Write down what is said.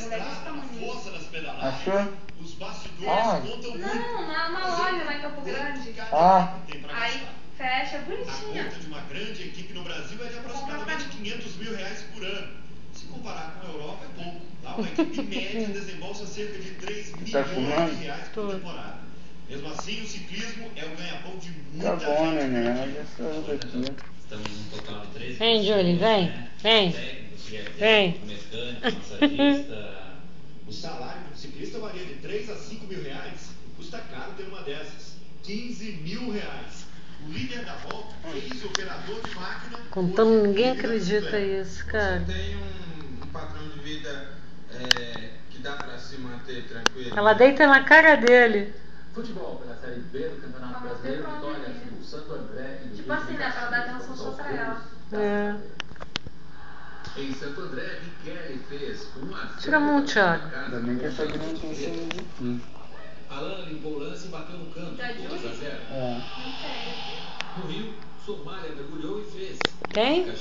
mulher desse tamanho. Achou? Os bastidores Aonde? contam muito. Não, na loja lá em Campo Grande. Ah. Aí fecha, A bonitinha. conta de uma grande equipe no Brasil é de aproximadamente 500 mil reais por ano. Se comparar com a Europa, é pouco. Lá uma equipe média desembolsa cerca de 3 milhões de reais por temporada. Mesmo assim, o ciclismo é o ganha-pão de muita Tá bom, gente. neném. Olha só aqui. Estamos num total de 13 Vem, Júlio, vem, né? vem. Técnico, Vem. mecânico, massagista. O salário do ciclista varia de 3 a 5 mil reais. Custa caro ter uma dessas. 15 mil reais. O líder da volta, ex-operador de máquina... Contando, ninguém acredita isso, cara. Você tem um padrão de vida que dá pra se manter tranquilo? Ela deita na cara dele. Futebol pela Série B do Campeonato Brasileiro, vitória do Santo André e do Tipo assim, né? Pra dar atenção só pra ela. É. Em Santo André, Michele fez 1-0. Tira a mão, Thiago. Ainda bem que essa aqui não tem cima de aqui. Alan limpou o lance e bateu no canto. 2-0. É. Não sei. No Rio, Somália mergulhou e fez. Quem?